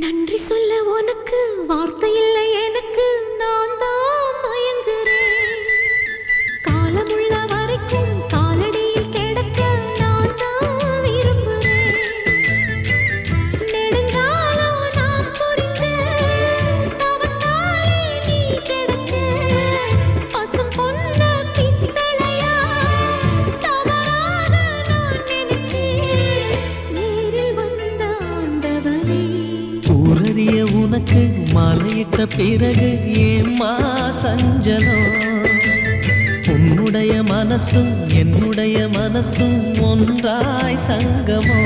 நன்றி சொல்ல உனக்கு வார்த்தை இல்லை எனக்கு, நான் தான் மயங்குறேன். காலமுள்ள வரைக்கும் காலடியில் கிடக்க நான் தான் விரும்புறேன். நெடுங்காலம் நான் புரிஞ்ச தவத்தாலே நீ கிடைச்ச பசும் பொன்ன பித்தளையா தவறாக நான் நினைச்சேன். நேரில் வந்த ஆண்டவனே, ஊரறிய உனக்கு மாலையிட்ட பிறகு ஏம்மா சஞ்சலம்? உன்னுடைய மனசும் என்னுடைய மனசும் ஒன்றாய் சங்கமோ?